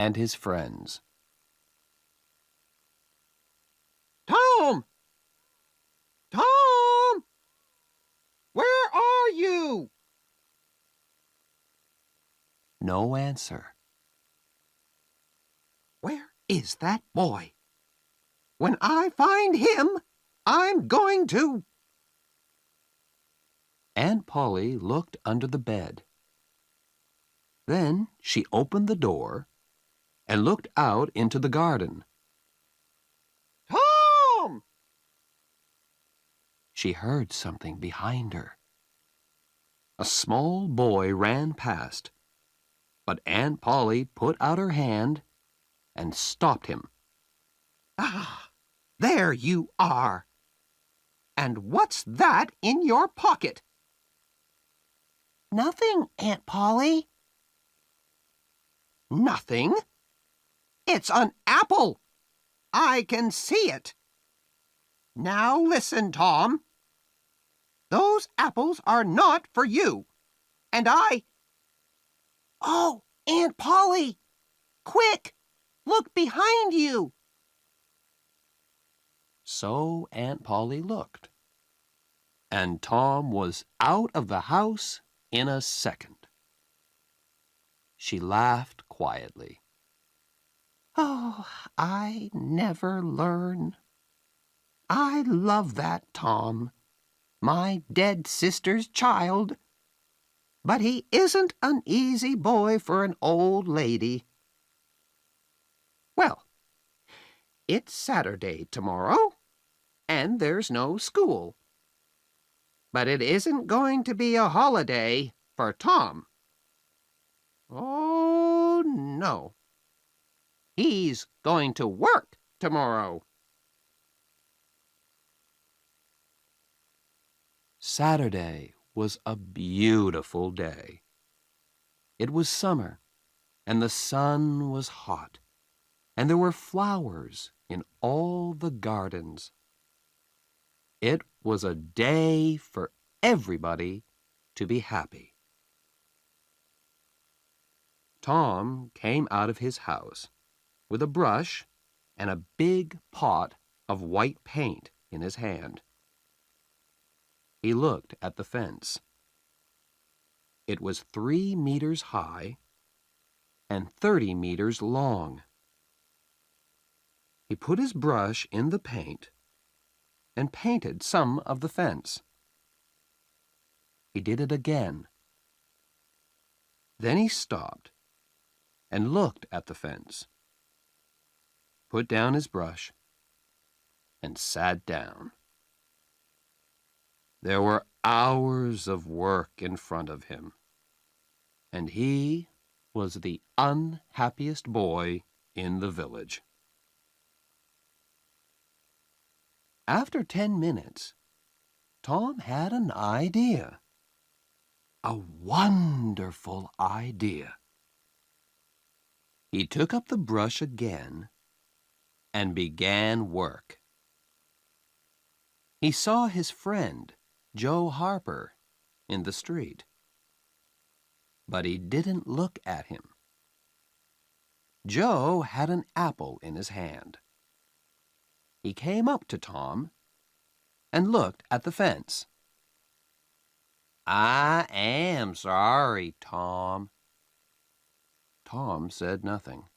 and his friends. Tom! Tom! Where are you? No answer. Where is that boy? When I find him, I'm going to... Aunt Polly looked under the bed. Then she opened the door and looked out into the garden. Tom! She heard something behind her. A small boy ran past, but Aunt Polly put out her hand and stopped him. Ah, there you are. And what's that in your pocket? Nothing, Aunt Polly. Nothing? It's an apple. I can see it. Now listen, Tom. Those apples are not for you. And I... Oh, Aunt Polly! Quick! Look behind you! So Aunt Polly looked, and Tom was out of the house in a second. She laughed quietly. Oh, I never learn. I love that Tom, my dead sister's child. But he isn't an easy boy for an old lady. Well, it's Saturday tomorrow, and there's no school. But it isn't going to be a holiday for Tom. Oh, no. He's going to work tomorrow. Saturday was a beautiful day. It was summer, and the sun was hot, and there were flowers in all the gardens. It was a day for everybody to be happy. Tom came out of his house with a brush and a big pot of white paint in his hand. He looked at the fence. It was 3 meters high and 30 meters long. He put his brush in the paint and painted some of the fence. He did it again. Then he stopped and looked at the fence, put down his brush, and sat down. There were hours of work in front of him, and he was the unhappiest boy in the village. After 10 minutes, Tom had an idea. A wonderful idea. He took up the brush again and began work. He saw his friend, Joe Harper, in the street. But he didn't look at him. Joe had an apple in his hand. He came up to Tom and looked at the fence. "I am sorry, Tom." Tom said nothing.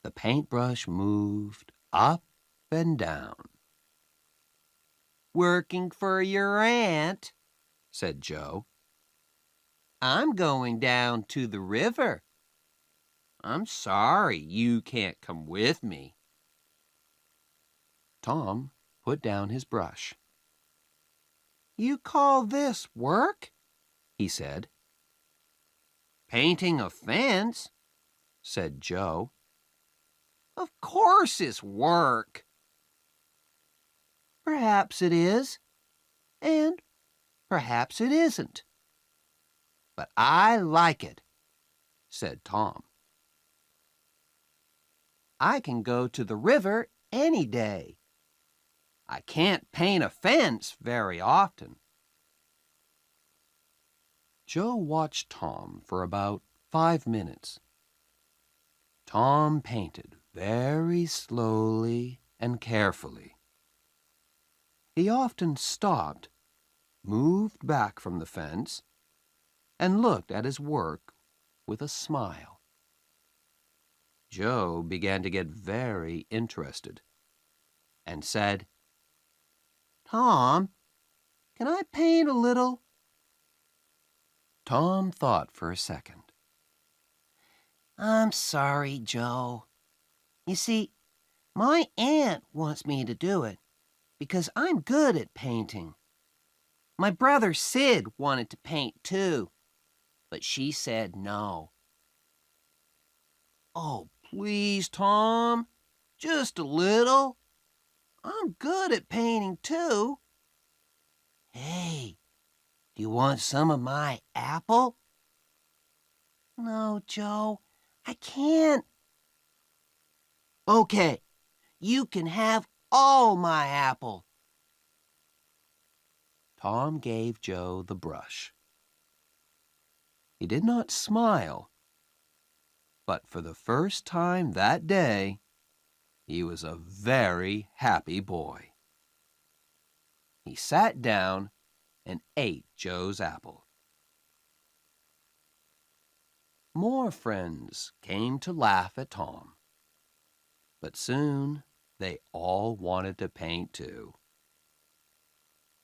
The paintbrush moved up and down. "Working for your aunt," said Joe. "I'm going down to the river. I'm sorry you can't come with me." Tom put down his brush. "You call this work?" he said. "Painting a fence," said Joe. "Of course it's work." "Perhaps it is, and perhaps it isn't. But I like it," said Tom. "I can go to the river any day. I can't paint a fence very often." Joe watched Tom for about 5 minutes. Tom painted very slowly and carefully. He often stopped, moved back from the fence, and looked at his work with a smile. Joe began to get very interested and said, "Tom, can I paint a little?" Tom thought for a second. "I'm sorry, Joe. You see, my aunt wants me to do it because I'm good at painting. My brother Sid wanted to paint too, but she said no." "Oh, please, Tom, just a little. I'm good at painting too." "Hey, do you want some of my apple?" "No, Joe, I can't." "Okay, you can have all my apple." Tom gave Joe the brush. He did not smile, but for the first time that day, he was a very happy boy. He sat down and ate Joe's apple. More friends came to laugh at Tom, but soon they all wanted to paint too.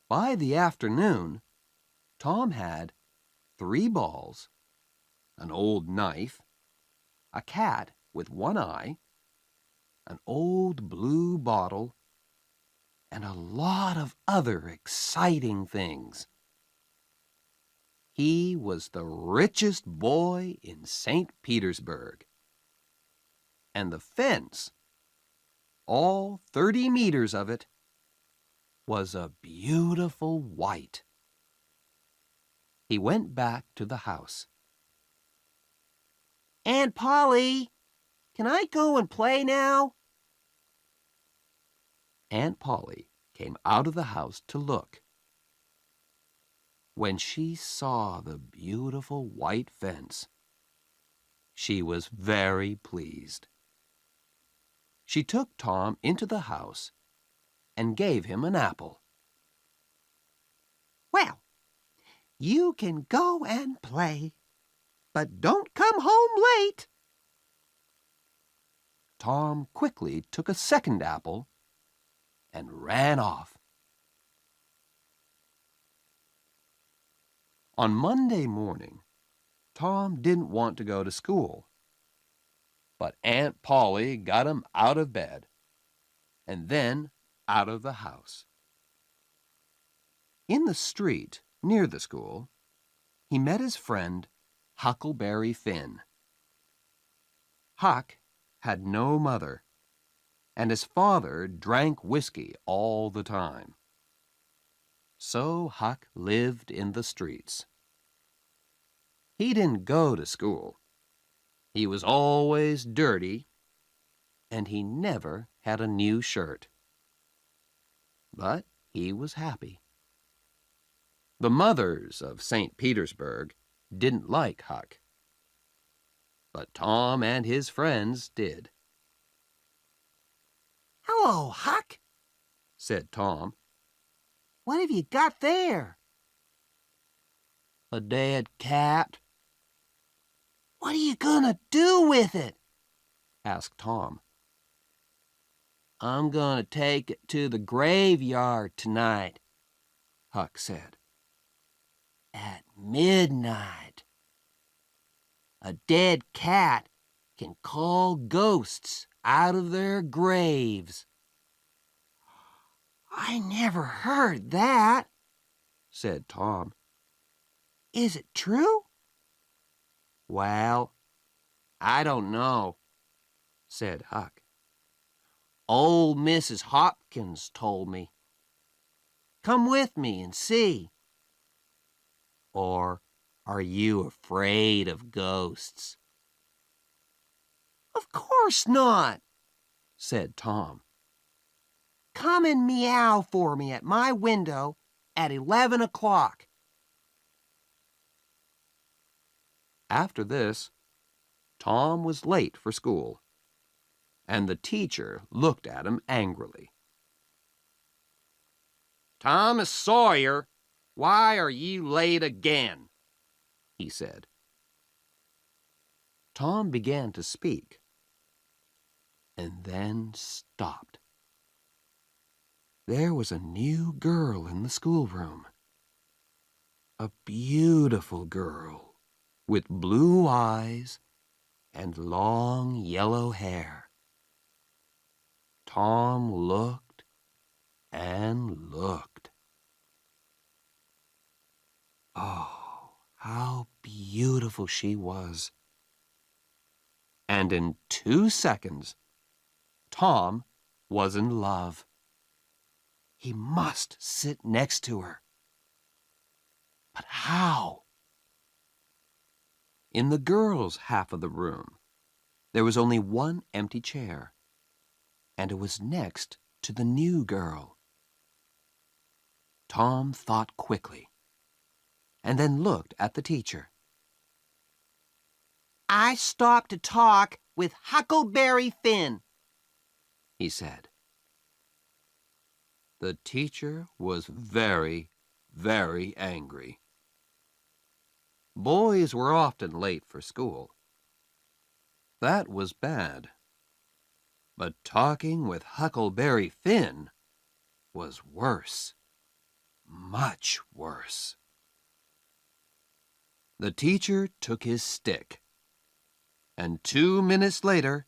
By the afternoon, Tom had 3 balls, an old knife, a cat with one eye, an old blue bottle, and a lot of other exciting things. He was the richest boy in St. Petersburg. And the fence, all 30 meters of it, was a beautiful white. He went back to the house. "Aunt Polly, can I go and play now?" Aunt Polly came out of the house to look. When she saw the beautiful white fence, she was very pleased. She took Tom into the house and gave him an apple. "Well, you can go and play, but don't come home late." Tom quickly took a second apple and ran off. On Monday morning, Tom didn't want to go to school, but Aunt Polly got him out of bed and then out of the house. In the street near the school, he met his friend Huckleberry Finn. Huck had no mother, and his father drank whiskey all the time. So Huck lived in the streets. He didn't go to school. He was always dirty, and he never had a new shirt. But he was happy. The mothers of St. Petersburg didn't like Huck, but Tom and his friends did. "Hello, Huck," said Tom. "What have you got there?" "A dead cat," "What are you gonna do with it?" asked Tom. "I'm gonna take it to the graveyard tonight," Huck said. "At midnight. A dead cat can call ghosts out of their graves." "I never heard that," said Tom. "Is it true?" "Well, I don't know," said Huck. "Old Mrs. Hopkins told me. Come with me and see." "Or are you afraid of ghosts?" "Of course not," said Tom. "Come and meow for me at my window at 11 o'clock. After this, Tom was late for school, and the teacher looked at him angrily. "Thomas Sawyer, why are you late again?" he said. Tom began to speak, and then stopped. There was a new girl in the schoolroom. A beautiful girl with blue eyes and long yellow hair. Tom looked and looked. Oh, how beautiful she was. And in 2 seconds, Tom was in love. He must sit next to her. But how? In the girls' half of the room, there was only one empty chair, and it was next to the new girl. Tom thought quickly, and then looked at the teacher. "I stopped to talk with Huckleberry Finn," he said. The teacher was very, very angry. Boys were often late for school. That was bad. But talking with Huckleberry Finn was worse. Much worse. The teacher took his stick, and 2 minutes later,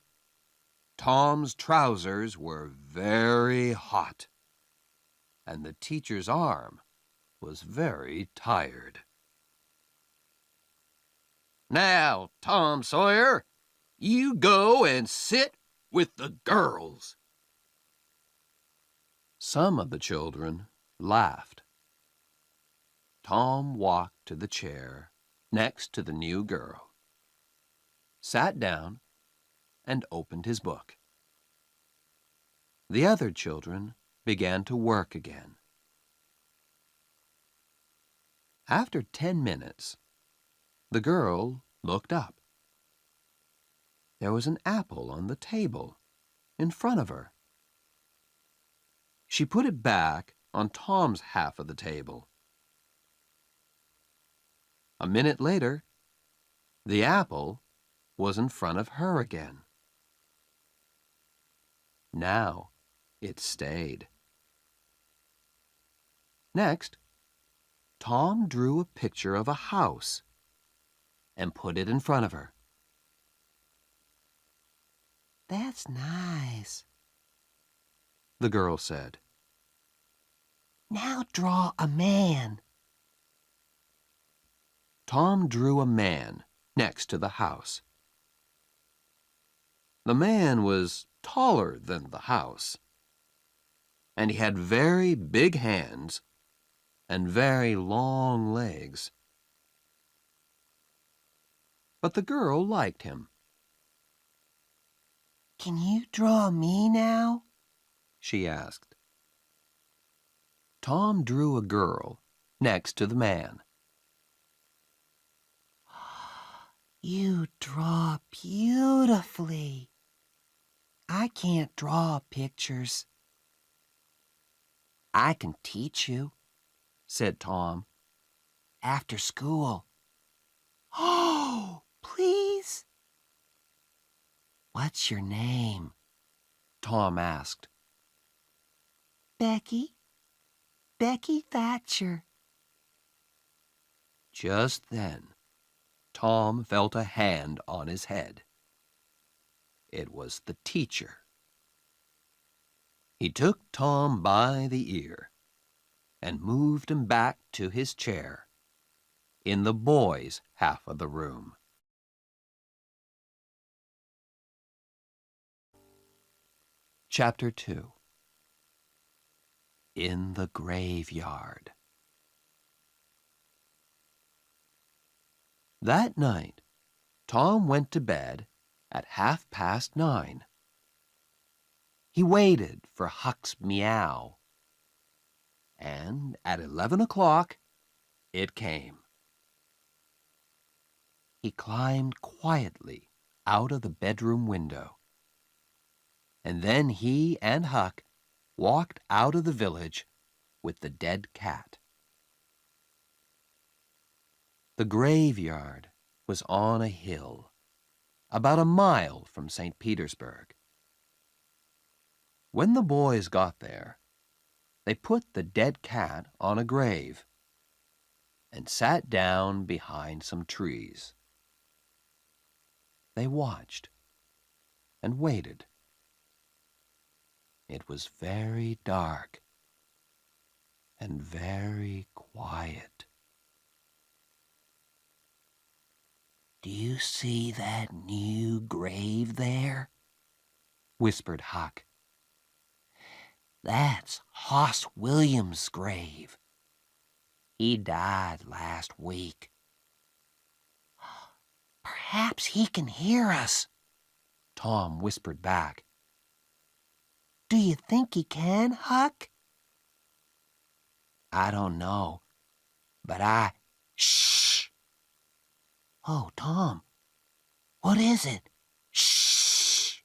Tom's trousers were very hot, and the teacher's arm was very tired. "Now, Tom Sawyer, you go and sit with the girls." Some of the children laughed. Tom walked to the chair next to the new girl, sat down, and opened his book. The other children began to work again. After 10 minutes, the girl looked up. There was an apple on the table in front of her. She put it back on Tom's half of the table. A minute later, the apple was in front of her again. Now it stayed. Next, Tom drew a picture of a house and put it in front of her. "That's nice," the girl said. "Now draw a man." Tom drew a man next to the house. The man was taller than the house, and he had very big hands and very long legs. But the girl liked him. "Can you draw me now?" she asked. Tom drew a girl next to the man. "You draw beautifully. I can't draw pictures." I can teach you, said Tom. After school. "Oh, please." What's your name? Tom asked. "Becky. Becky Thatcher." Just then, Tom felt a hand on his head. It was the teacher. He took Tom by the ear and moved him back to his chair in the boys' half of the room. Chapter 2. In the Graveyard. That night, Tom went to bed at 9:30. He waited for Huck's meow, and at 11 o'clock, it came. He climbed quietly out of the bedroom window. And then he and Huck walked out of the village with the dead cat. The graveyard was on a hill, about a mile from St. Petersburg. When the boys got there, they put the dead cat on a grave and sat down behind some trees. They watched and waited. It was very dark and very quiet. Do you see that new grave there? Whispered Huck. That's Hoss Williams' grave. He died last week. Perhaps he can hear us, Tom whispered back. Do you think he can, Huck? I don't know, but Shh! Oh, Tom, what is it? Shh!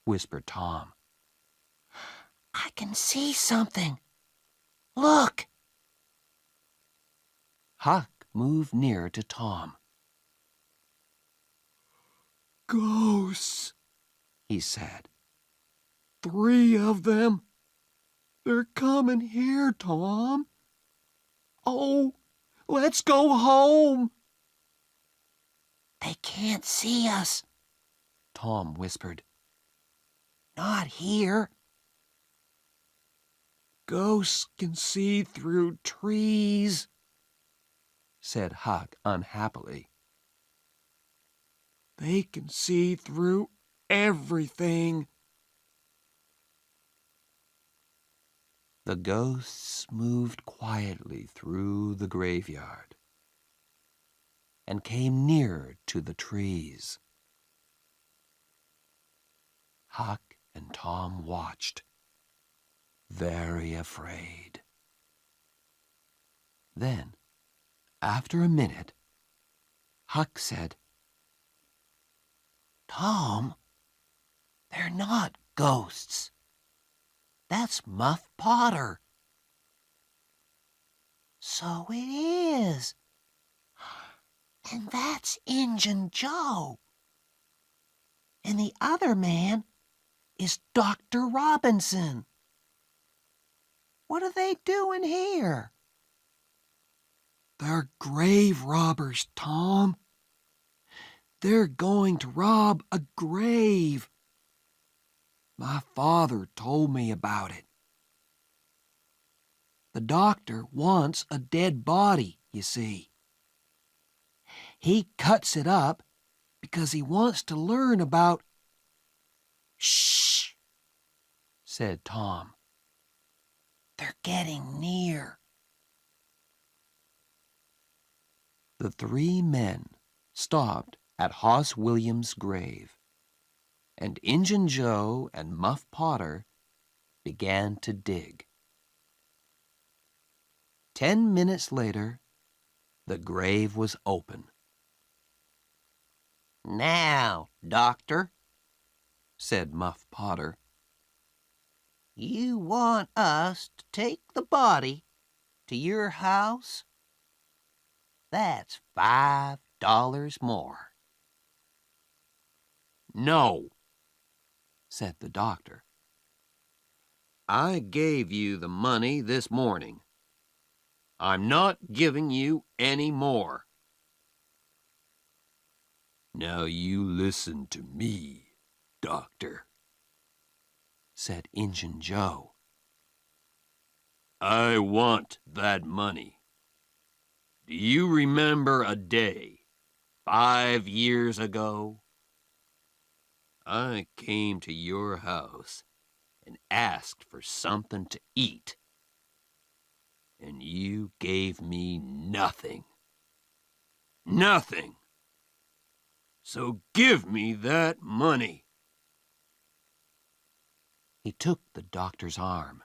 Whispered Tom. I can see something. Look! Huck moved nearer to Tom. Ghosts, he said. 3 of them. They're coming here, Tom. Oh, let's go home. They can't see us, Tom whispered. Not here. Ghosts can see through trees, said Huck unhappily. They can see through everything. The ghosts moved quietly through the graveyard and came nearer to the trees. Huck and Tom watched, very afraid. Then, after a minute, Huck said, Tom, they're not ghosts. That's Muff Potter. So it is. And that's Injun Joe. And the other man is Dr. Robinson. What are they doing here? They're grave robbers, Tom. They're going to rob a grave. My father told me about it. The doctor wants a dead body, you see. He cuts it up because he wants to learn about... Shh, said Tom. They're getting near. The 3 men stopped at Hoss Williams' grave, and Injun Joe and Muff Potter began to dig. 10 minutes later, the grave was open. Now, Doctor, said Muff Potter, you want us to take the body to your house? That's $5 more. No, said the doctor. I gave you the money this morning. I'm not giving you any more. Now you listen to me, Doctor, said Injun Joe. I want that money. Do you remember a day 5 years ago? I came to your house and asked for something to eat, and you gave me nothing. Nothing. So give me that money. He took the doctor's arm,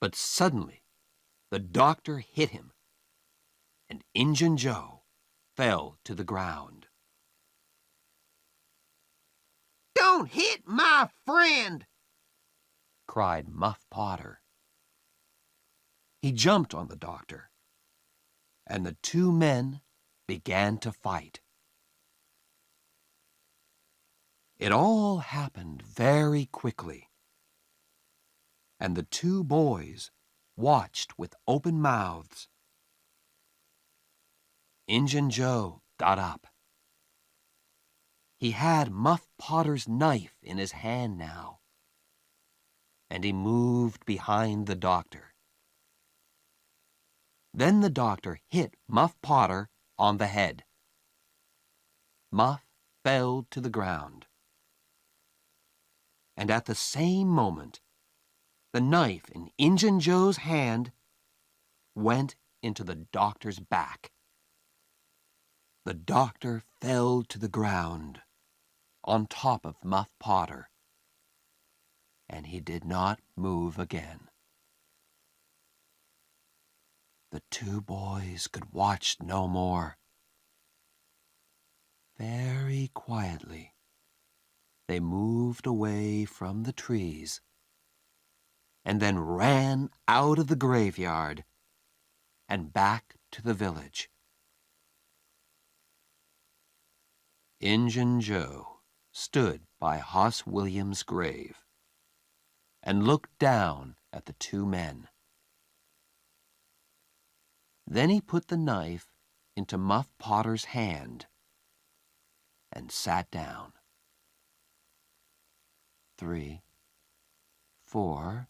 but suddenly the doctor hit him, and Injun Joe fell to the ground. Don't hit my friend!" cried Muff Potter. He jumped on the doctor, and the two men began to fight. It all happened very quickly, and the two boys watched with open mouths. Injun Joe got up. He had Muff Potter's knife in his hand now, and he moved behind the doctor. Then the doctor hit Muff Potter on the head. Muff fell to the ground. And at the same moment, the knife in Injun Joe's hand went into the doctor's back. The doctor fell to the ground on top of Muff Potter, and he did not move again. The two boys could watch no more. Very quietly, they moved away from the trees and then ran out of the graveyard and back to the village. Injun Joe stood by Hoss William's grave and looked down at the two men. Then he put the knife into Muff Potter's hand and sat down. 3, 4,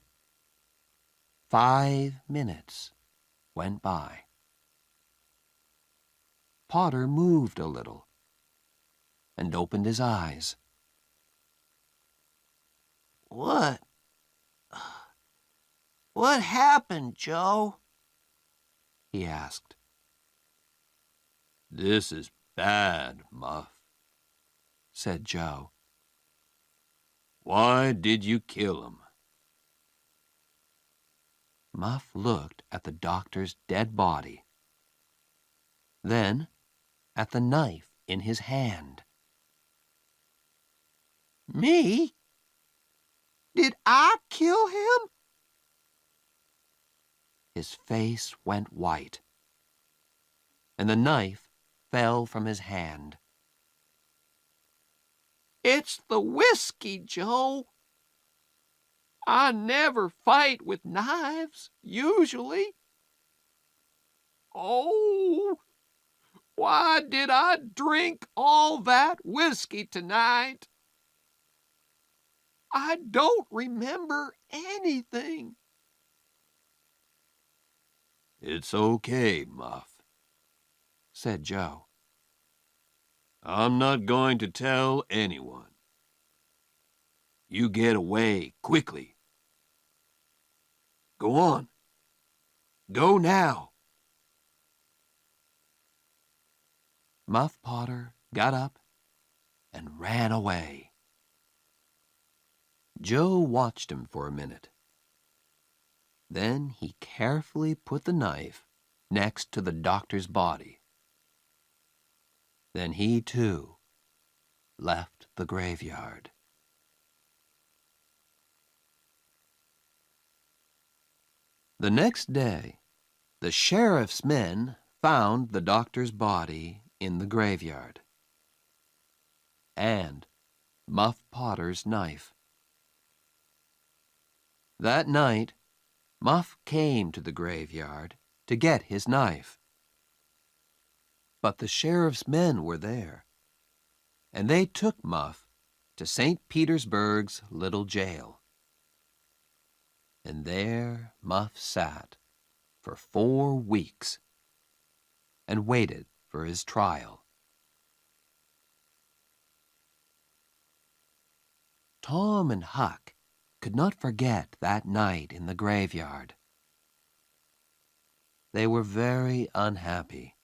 5 minutes went by. Potter moved a little and opened his eyes. What happened, Joe?" he asked. "This is bad, Muff," said Joe. "Why did you kill him?" Muff looked at the doctor's dead body, then at the knife in his hand. "Me? Did I kill him?" His face went white, and the knife fell from his hand. "It's the whiskey, Joe. I never fight with knives, usually. Oh, why did I drink all that whiskey tonight? I don't remember anything." "It's okay, Muff," said Joe. "I'm not going to tell anyone. You get away quickly. Go on. Go now." Muff Potter got up and ran away. Joe watched him for a minute. Then he carefully put the knife next to the doctor's body. Then he, too, left the graveyard. The next day, the sheriff's men found the doctor's body in the graveyard, and Muff Potter's knife. That night, Muff came to the graveyard to get his knife. But the sheriff's men were there, and they took Muff to St. Petersburg's little jail. And there Muff sat for 4 weeks and waited for his trial. Tom and Huck could not forget that night in the graveyard. They were very unhappy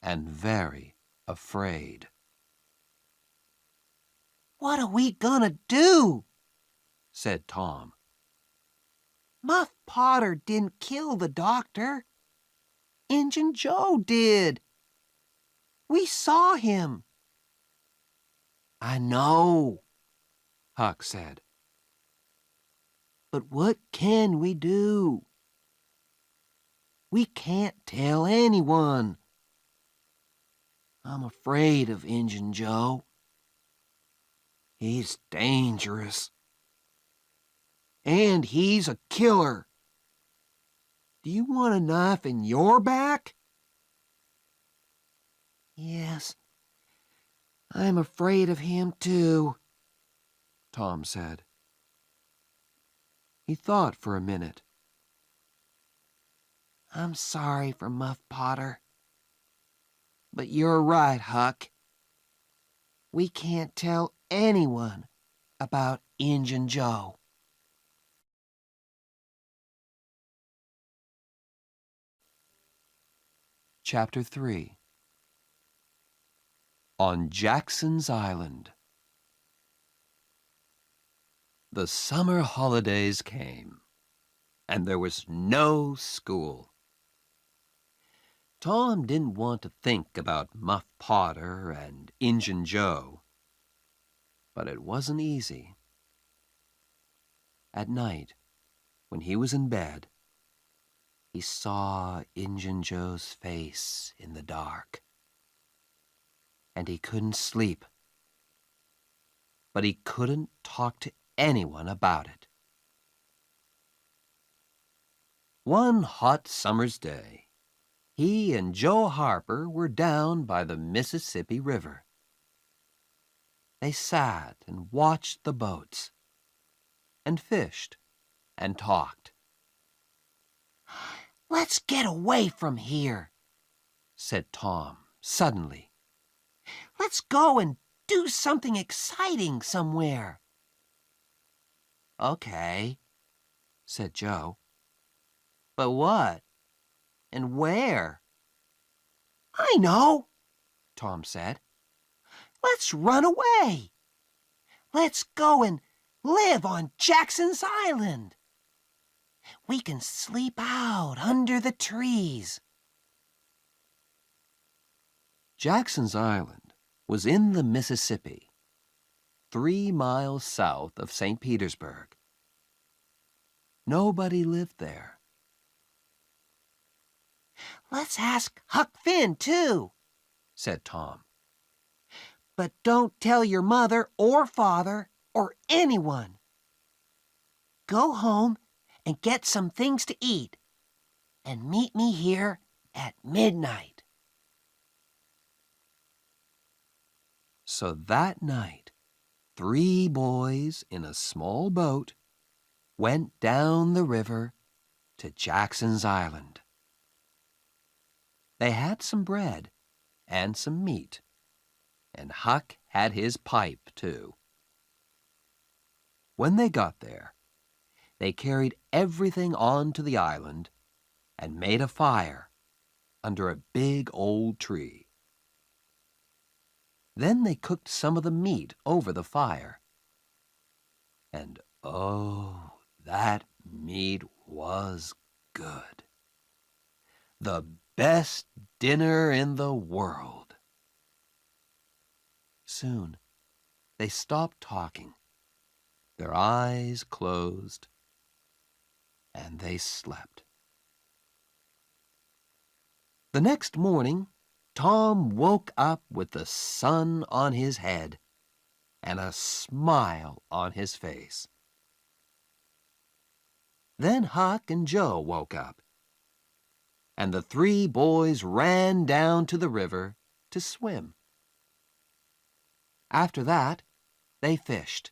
and very afraid. "What are we gonna do?" said Tom. "Muff Potter didn't kill the doctor. Injun Joe did. We saw him." I know, Huck said. but what can we do? We can't tell anyone. I'm afraid of Injun Joe. He's dangerous. And he's a killer. Do you want a knife in your back? Yes, I'm afraid of him too, Tom said. He thought for a minute. I'm sorry for Muff Potter. But you're right, Huck. We can't tell anyone about Injun Joe. Chapter 3. On Jackson's Island. The summer holidays came, and there was no school. Tom didn't want to think about Muff Potter and Injun Joe, but it wasn't easy. At night, when he was in bed, he saw Injun Joe's face in the dark, and he couldn't sleep. But he couldn't talk to anyone about it. One hot summer's day, he and Joe Harper were down by the Mississippi River. They sat and watched the boats, and fished, and talked. Let's get away from here, said Tom suddenly. Let's go and do something exciting somewhere. Okay, said Joe. But what? And where? I know, Tom said. Let's run away. Let's go and live on Jackson's Island. We can sleep out under the trees. Jackson's Island was in the Mississippi, 3 miles south of St. Petersburg. Nobody lived there. Let's ask Huck Finn, too, said Tom. But don't tell your mother or father or anyone. Go home and get some things to eat, and meet me here at midnight. So that night, 3 boys in a small boat went down the river to Jackson's Island. They had some bread and some meat, and Huck had his pipe, too. When they got there, they carried everything onto the island and made a fire under a big old tree. Then they cooked some of the meat over the fire. And oh, that meat was good. The best dinner in the world. Soon, they stopped talking. Their eyes closed, and they slept. The next morning, Tom woke up with the sun on his head and a smile on his face. Then Huck and Joe woke up, and the 3 boys ran down to the river to swim. After that, they fished,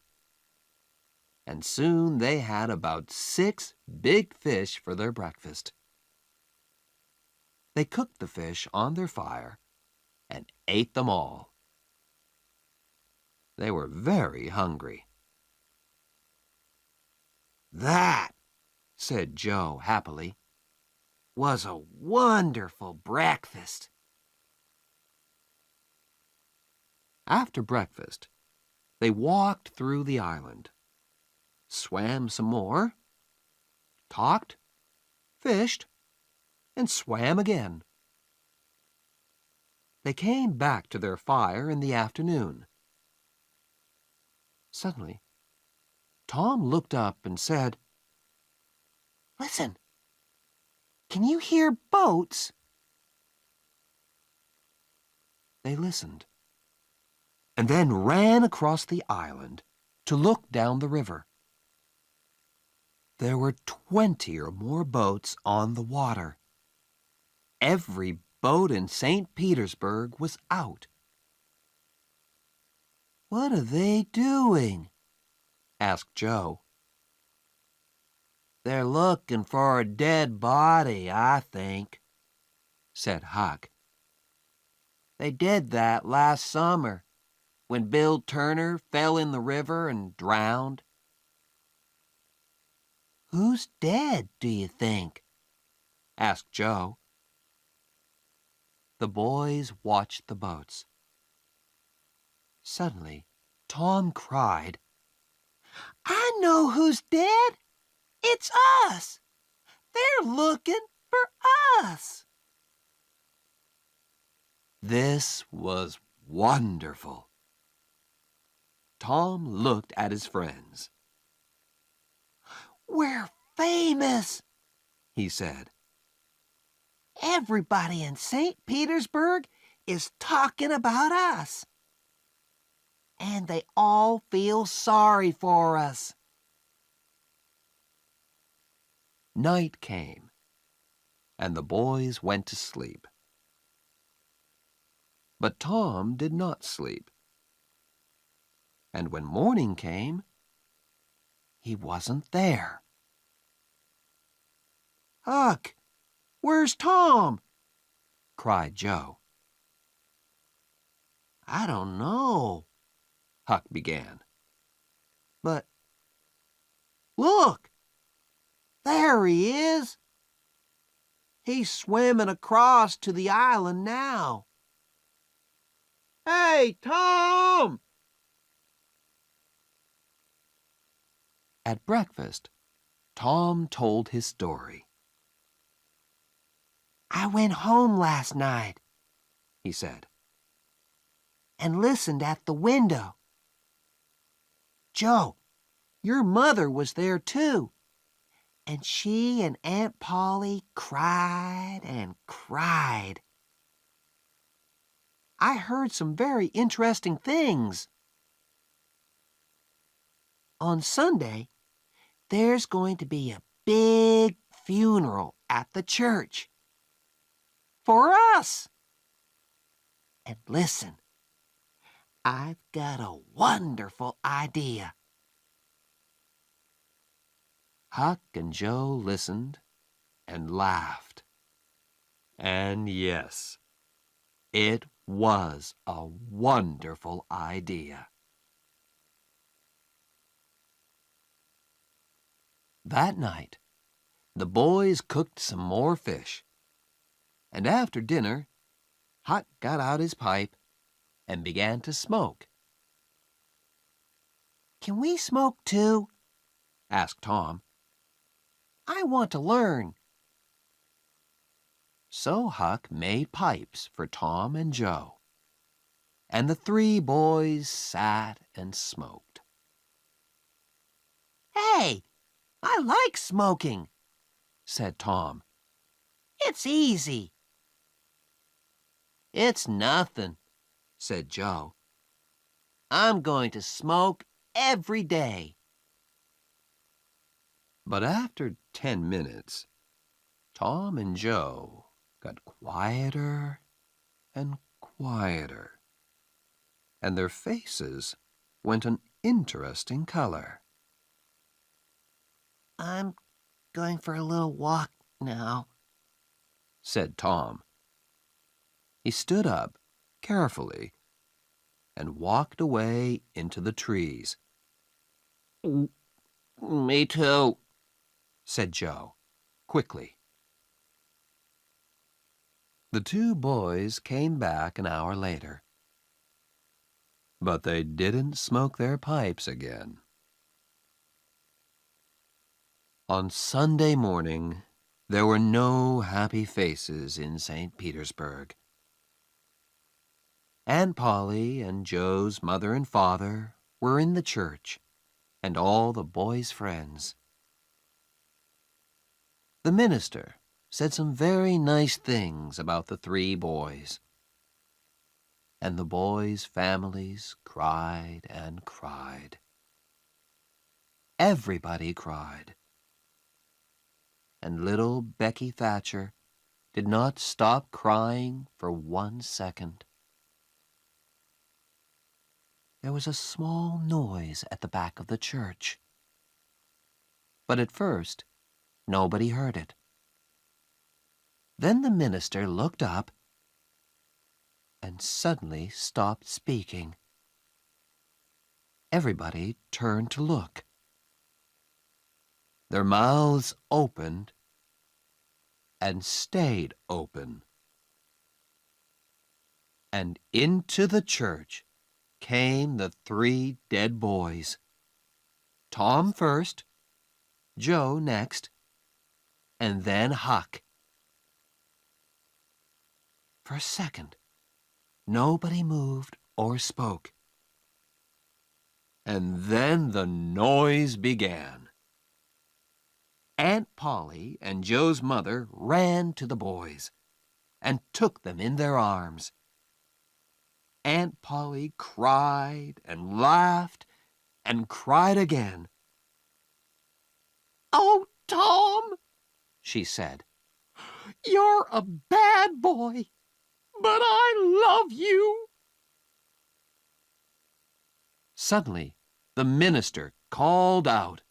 and soon they had about 6 big fish for their breakfast. They cooked the fish on their fire and ate them all. They were very hungry. That, said Joe happily, was a wonderful breakfast. After breakfast, they walked through the island, swam some more, talked, fished, and swam again. They came back to their fire in the afternoon. Suddenly, Tom looked up and said, "Listen, can you hear boats?" They listened, and then ran across the island to look down the river. There were 20 or more boats on the water. Every boat in St. Petersburg was out. "What are they doing?" asked Joe. "They're looking for a dead body, I think," said Huck. "They did that last summer, when Bill Turner fell in the river and drowned." "Who's dead, do you think?" asked Joe. The boys watched the boats. Suddenly, Tom cried, "I know who's dead! It's us! They're looking for us!" This was wonderful. Tom looked at his friends. "We're famous," he said. "Everybody in St. Petersburg is talking about us. And they all feel sorry for us." Night came, and the boys went to sleep. But Tom did not sleep. And when morning came, he wasn't there. "Huck, where's Tom?" cried Joe. "I don't know," Huck began. "but look, there he is. He's swimming across to the island now. Hey, Tom!" At breakfast, Tom told his story. "I went home last night," he said, "and listened at the window. Joe, your mother was there too, and she and Aunt Polly cried and cried. I heard some very interesting things. On Sunday, there's going to be a big funeral at the church. For us. And listen, I've got a wonderful idea." Huck and Joe listened and laughed. And yes, it was a wonderful idea. That night, the boys cooked some more fish. And after dinner, Huck got out his pipe and began to smoke. "Can we smoke too?" asked Tom. "I want to learn." So Huck made pipes for Tom and Joe, and the three boys sat and smoked. "Hey, I like smoking," said Tom. "It's easy." "It's nothing," said Joe. "I'm going to smoke every day." But after 10 minutes, Tom and Joe got quieter and quieter, and their faces went an interesting color. "I'm going for a little walk now," said Tom. He stood up carefully and walked away into the trees. "Me too," said Joe, quickly. The two boys came back an hour later, but they didn't smoke their pipes again. On Sunday morning, there were no happy faces in St. Petersburg. Aunt Polly and Joe's mother and father were in the church, and all the boys' friends. The minister said some very nice things about the three boys. And the boys' families cried and cried. Everybody cried. And little Becky Thatcher did not stop crying for 1 second. There was a small noise at the back of the church. But at first, nobody heard it. Then the minister looked up and suddenly stopped speaking. Everybody turned to look. Their mouths opened and stayed open. And into the church came the three dead boys. Tom first, Joe next, and then Huck. For a second, nobody moved or spoke. And then the noise began. Aunt Polly and Joe's mother ran to the boys and took them in their arms. Aunt Polly cried and laughed and cried again. "Oh, Tom," she said, "you're a bad boy, but I love you." Suddenly, the minister called out,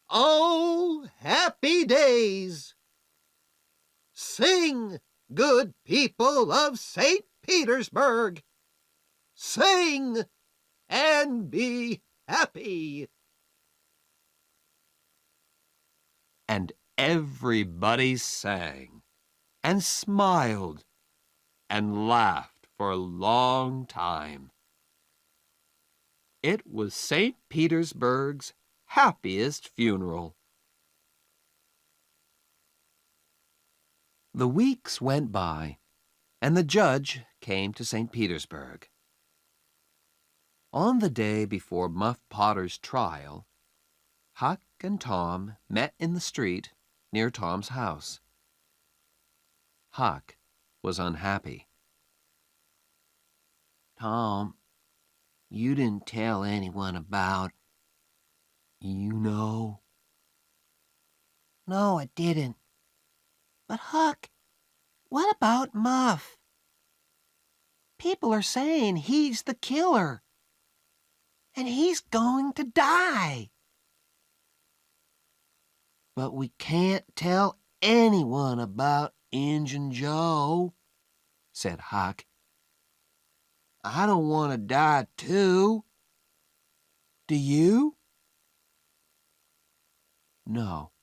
"Oh, happy days! Sing, good people of St. Petersburg! Sing and be happy!" And everybody sang and smiled and laughed for a long time. It was St. Petersburg's happiest funeral. The weeks went by, and the judge came to St. Petersburg. On the day before Muff Potter's trial, Huck and Tom met in the street near Tom's house. Huck was unhappy. "Tom, you didn't tell anyone about, you know." "No, I didn't. But Huck, what about Muff? People are saying he's the killer, and he's going to die." "But we can't tell anyone about Injun Joe," said Huck. "I don't want to die too. Do you?" No,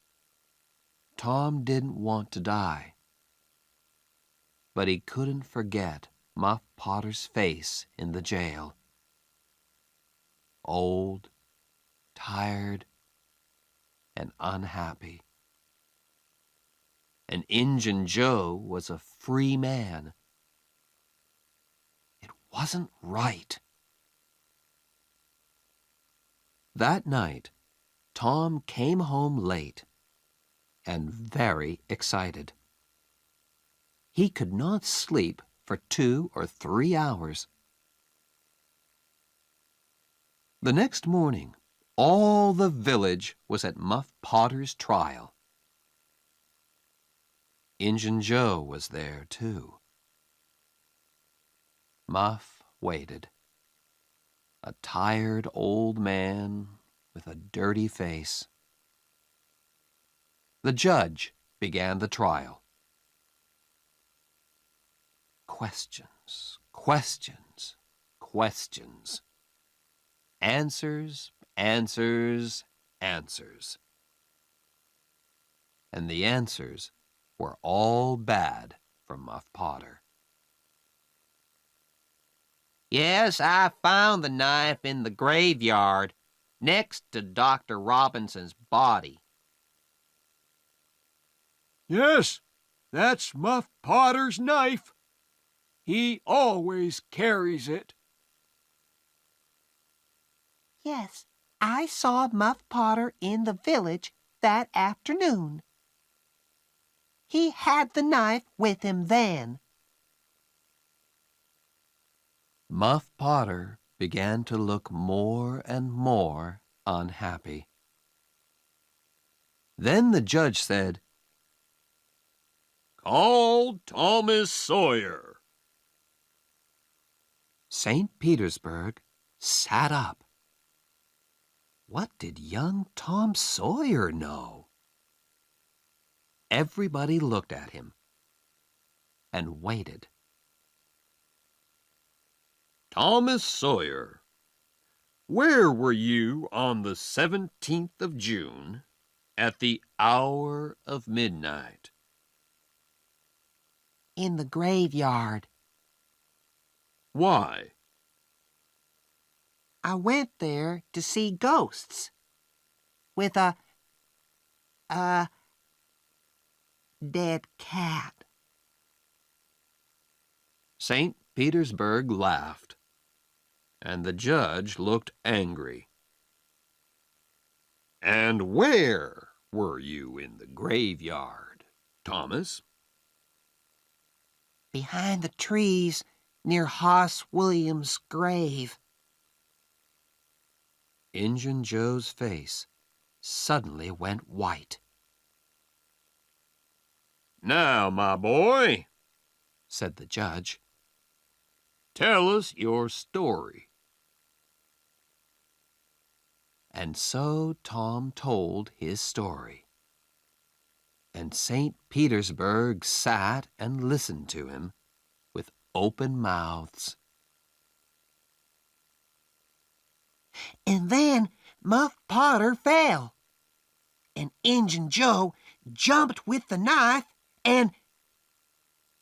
Tom didn't want to die. But he couldn't forget Muff Potter's face in the jail. Old, tired, and unhappy. And Injun Joe was a free man. It wasn't right. That night, Tom came home late and very excited. He could not sleep for 2 or 3 hours. The next morning, all the village was at Muff Potter's trial. Injun Joe was there, too. Muff waited, a tired old man with a dirty face. The judge began the trial. Questions, questions, questions. Answers, answers, answers. And the answers were all bad for Muff Potter. "Yes, I found the knife in the graveyard, next to Dr. Robinson's body." "Yes, that's Muff Potter's knife. He always carries it." Yes, I saw Muff Potter in the village that afternoon. He had the knife with him then. Muff Potter began to look more and more unhappy. Then the judge said, Call Thomas Sawyer. St. Petersburg sat up. What did young Tom Sawyer know? Everybody looked at him and waited. Thomas Sawyer, where were you on the 17th of June at the hour of midnight? In the graveyard. Why? I went there to see ghosts. With a dead cat. St. Petersburg laughed, and the judge looked angry. And where were you in the graveyard, Thomas? Behind the trees near Hoss Williams' grave. Injun Joe's face suddenly went white. Now, my boy, Said the judge, tell us your story. and so Tom told his story. And St. Petersburg sat and listened to him with open mouths. And then Muff Potter fell. And Injun Joe jumped with the knife and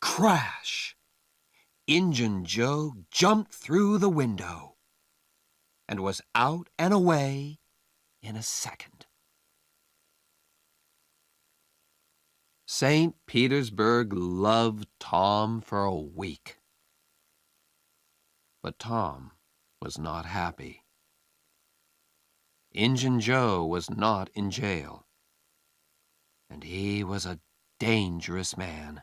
Crash! Injun Joe jumped through the window and was out and away in a second. St. Petersburg loved Tom for a week. But Tom was not happy. Injun Joe was not in jail, and he was a dangerous man.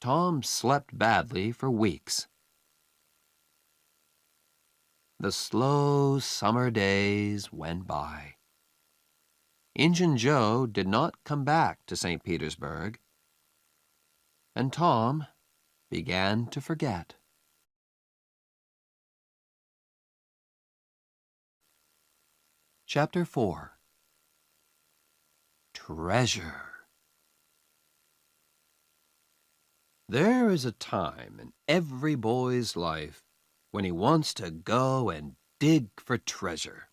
Tom slept badly for weeks. The slow summer days went by. Injun Joe did not come back to St. Petersburg, and Tom began to forget. Chapter 4. Treasure. There is a time in every boy's life when he wants to go and dig for treasure.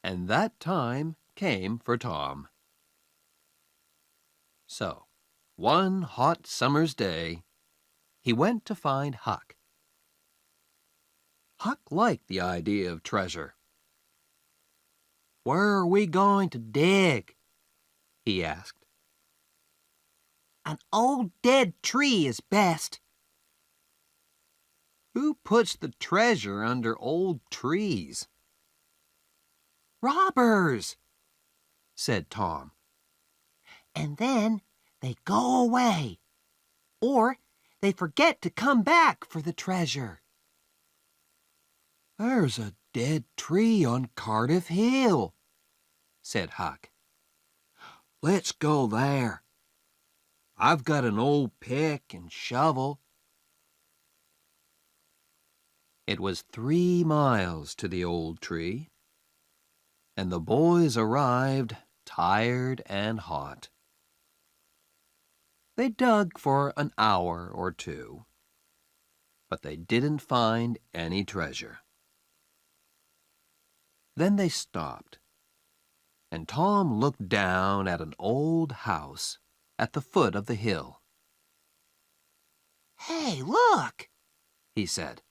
And that time came for Tom. So, one hot summer's day, he went to find Huck. Huck liked the idea of treasure. "Where are we going to dig?" he asked. an old dead tree is best. "Who puts the treasure under old trees?" Robbers. said Tom. And then they go away. Or they forget to come back for the treasure. "There's a dead tree on Cardiff Hill," said Huck. "Let's go there. I've got an old pick and shovel." It was 3 miles to the old tree, and the boys arrived tired and hot. They dug for an hour or two, but they didn't find any treasure. Then they stopped, and Tom looked down at an old house at the foot of the hill. Hey, look, He said,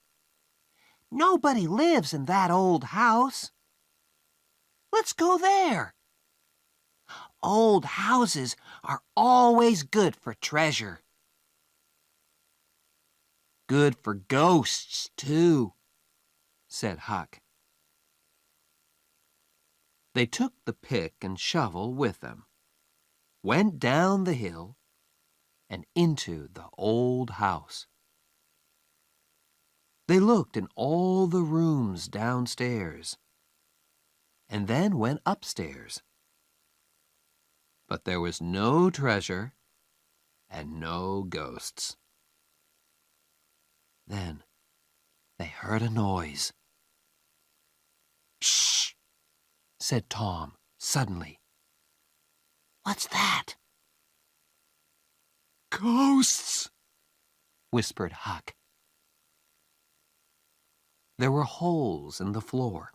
nobody lives in that old house. Let's go there. Old houses are always good for treasure. "Good for ghosts, too," said Huck. They took the pick and shovel with them, went down the hill, and into the old house. They looked in all the rooms downstairs, and then went upstairs. But there was no treasure and no ghosts. Then they heard a noise. "Shh!" said Tom suddenly. What's that? "Ghosts!" whispered Huck. There were holes in the floor,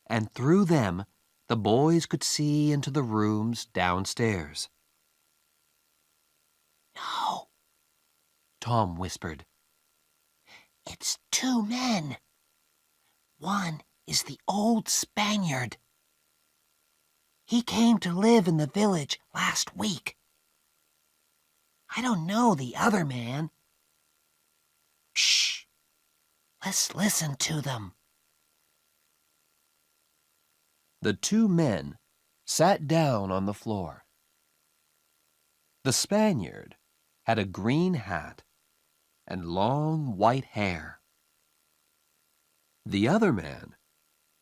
and through them the boys could see into the rooms downstairs. No, Tom whispered. it's two men. One is the old Spaniard. He came to live in the village last week. I don't know the other man. Shh! Let's listen to them. The two men sat down on the floor. The Spaniard had a green hat and long white hair. The other man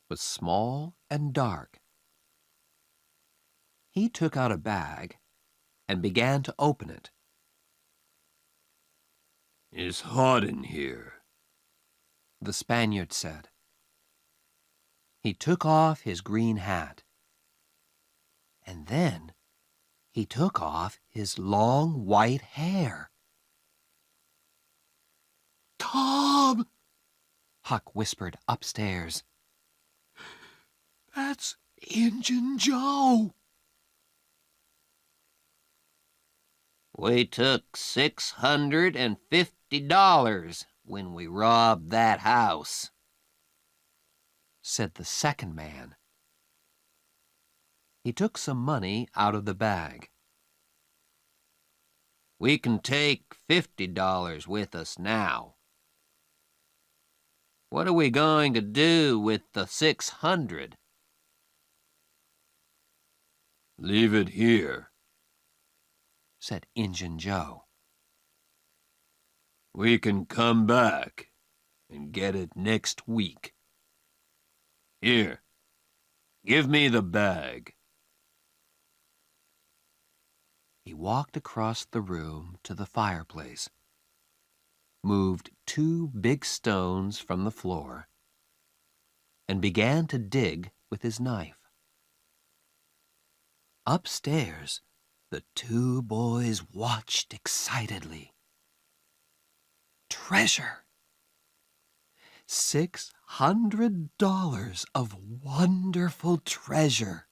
was small and dark. He took out a bag and began to open it. "It's hot in here," The Spaniard said. He took off his green hat, and then he took off his long white hair. Tom! Huck whispered upstairs. That's Injun Joe. We took $650 when we robbed that house, said the second man. He took some money out of the bag. We can take $50 with us now. What are we going to do with the 600? "Leave it here. Said Injun Joe. We can come back and get it next week. Here, give me the bag." He walked across the room to the fireplace, moved two big stones from the floor, and began to dig with his knife. Upstairs, the two boys watched excitedly. Treasure! $600 of wonderful treasure!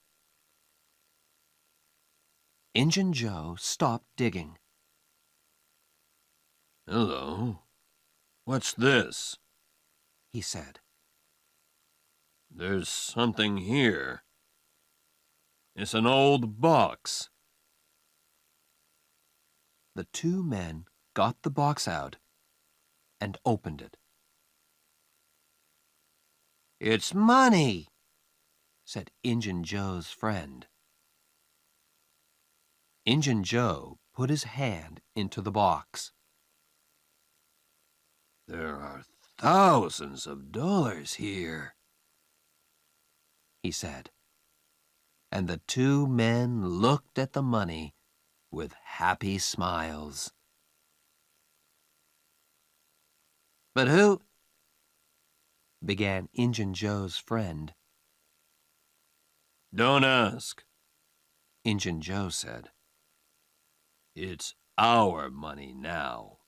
Injun Joe stopped digging. "Hello. What's this?" He said. "There's something here. It's an old box." The two men got the box out and opened it. It's money, said Injun Joe's friend. Injun Joe put his hand into the box. "There are thousands of dollars here," he said, and the two men looked at the money with happy smiles. but who? Began Injun Joe's friend. "Don't ask," Injun Joe said. "It's our money now."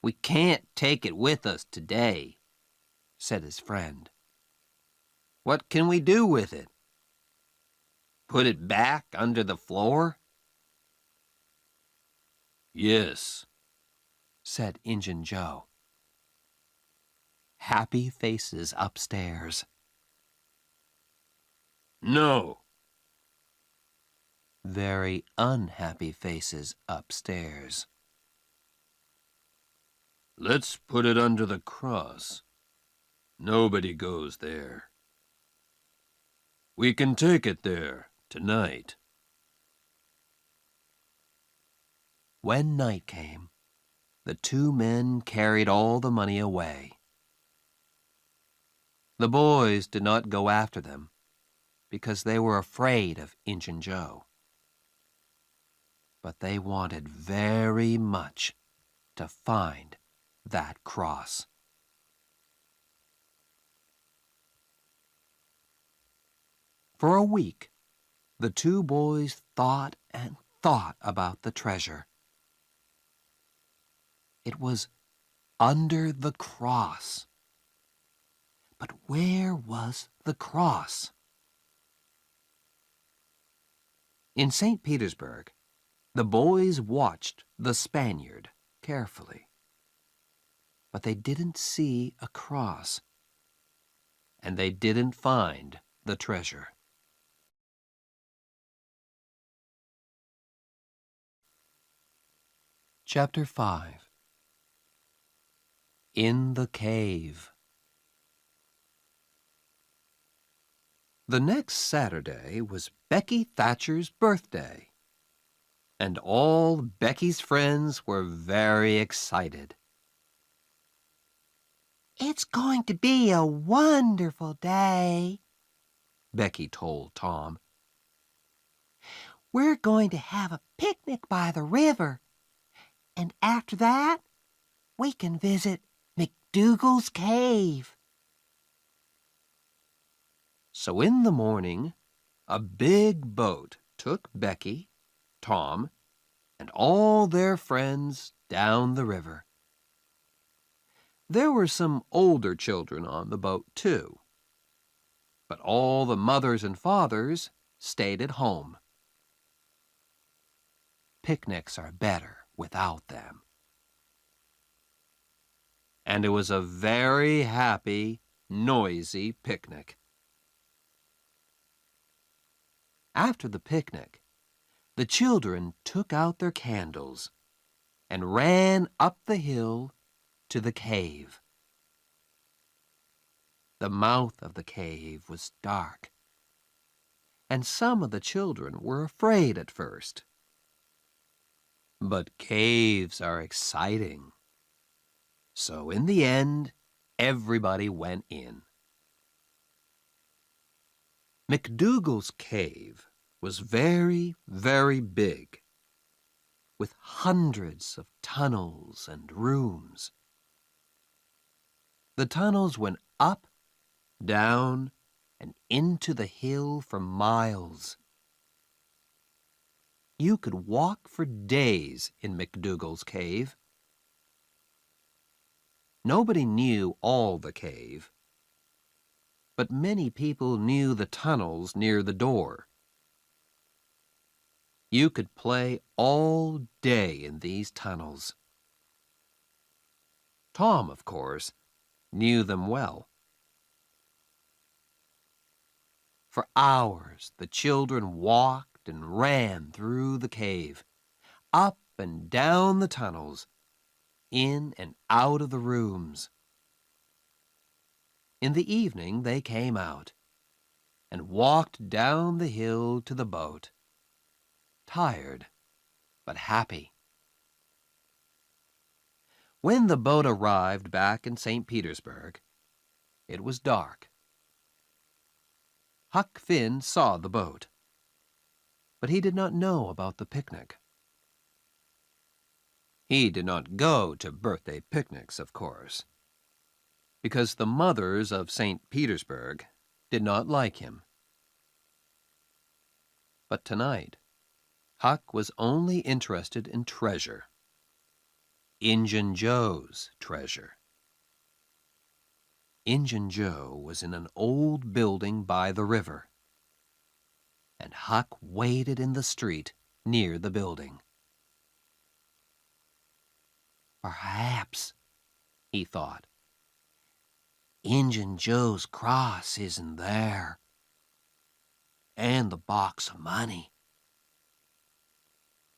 We can't take it with us today, said his friend. What can we do with it? Put it back under the floor? "Yes," said Injun Joe. Happy faces upstairs. "No." Very unhappy faces upstairs. Let's put it under the cross. Nobody goes there. We can take it there tonight." When night came, the two men carried all the money away. The boys did not go after them because they were afraid of Injun Joe. But they wanted very much to find that cross. For a week, the two boys thought and thought about the treasure. It was under the cross. But where was the cross? In St. Petersburg, the boys watched the Spaniard carefully. But they didn't see a cross, and they didn't find the treasure. Chapter 5. In the Cave. The next Saturday was Becky Thatcher's birthday, and all Becky's friends were very excited. It's going to be a wonderful day, Becky told Tom. We're going to have a picnic by the river, and after that, we can visit McDougal's cave. So in the morning, a big boat took Becky, Tom, and all their friends down the river. There were some older children on the boat, too. But all the mothers and fathers stayed at home. Picnics are better without them. And it was a very happy, noisy picnic. After the picnic, the children took out their candles and ran up the hill to the cave. The mouth of the cave was dark, and some of the children were afraid at first. But caves are exciting. So in the end, everybody went in. McDougal's cave was very, very big, with hundreds of tunnels and rooms. The tunnels went up, down, and into the hill for miles. You could walk for days in McDougal's cave. Nobody knew all the cave, but many people knew the tunnels near the door. You could play all day in these tunnels. Tom, of course, knew them well. For hours, the children walked and ran through the cave, up and down the tunnels, in and out of the rooms. In the evening, they came out and walked down the hill to the boat, tired but happy. When the boat arrived back in St. Petersburg, it was dark. Huck Finn saw the boat, but he did not know about the picnic. He did not go to birthday picnics, of course, because the mothers of St. Petersburg did not like him. But tonight, Huck was only interested in treasure. Injun Joe's treasure. Injun Joe was in an old building by the river, and Huck waited in the street near the building. Perhaps, he thought, Injun Joe's cross isn't there, and the box of money.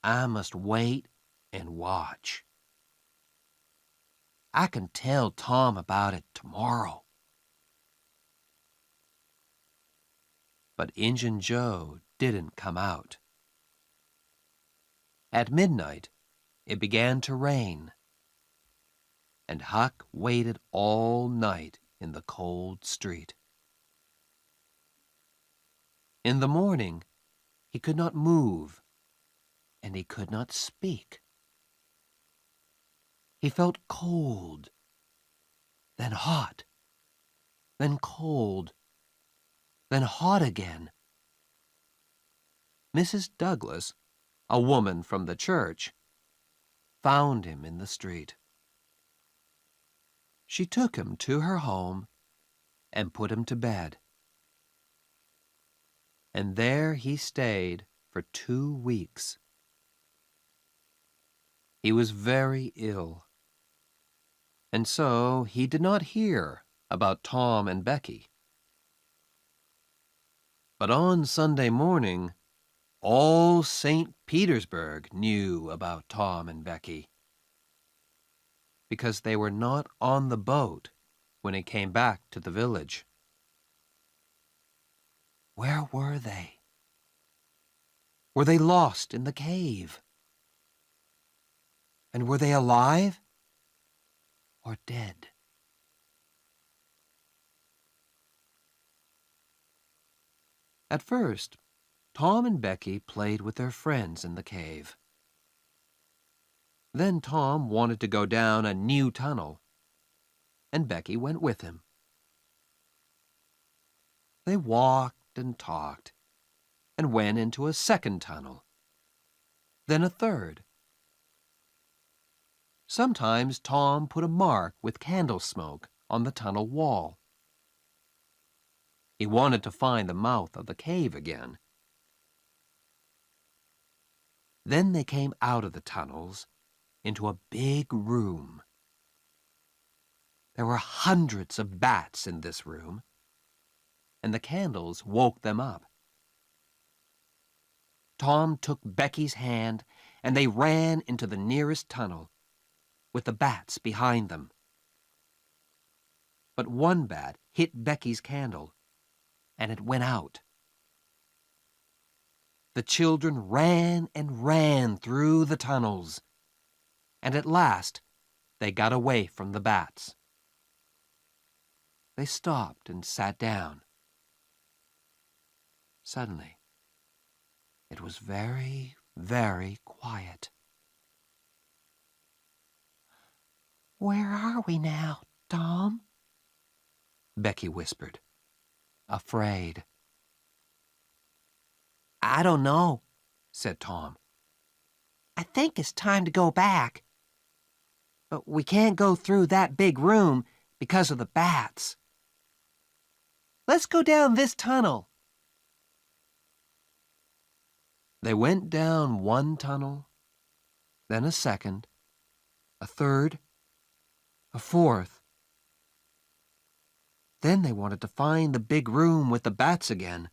I must wait and watch. I can tell Tom about it tomorrow. But Injun Joe didn't come out. At midnight, it began to rain, and Huck waited all night in the cold street. In the morning, he could not move, and he could not speak. He felt cold, then hot, then cold, then hot again. Mrs. Douglas, a woman from the church, found him in the street. She took him to her home and put him to bed. And there he stayed for 2 weeks. He was very ill, and so he did not hear about Tom and Becky. But on Sunday morning, all St. Petersburg knew about Tom and Becky, because they were not on the boat when it came back to the village. Where were they? Were they lost in the cave? And were they alive or dead? At first, Tom and Becky played with their friends in the cave. Then Tom wanted to go down a new tunnel, and Becky went with him. They walked and talked, and went into a second tunnel, then a third. Sometimes Tom put a mark with candle smoke on the tunnel wall. He wanted to find the mouth of the cave again. Then they came out of the tunnels into a big room. There were hundreds of bats in this room, and the candles woke them up. Tom took Becky's hand, and they ran into the nearest tunnel, with the bats behind them. But one bat hit Becky's candle, and it went out. The children ran and ran through the tunnels, and at last they got away from the bats. They stopped and sat down. Suddenly, it was very, very quiet. Where are we now, Tom? Becky whispered, afraid. I don't know, said Tom. I think it's time to go back. But we can't go through that big room because of the bats. Let's go down this tunnel. They went down one tunnel, then a second, a third, a fourth. Then they wanted to find the big room with the bats again,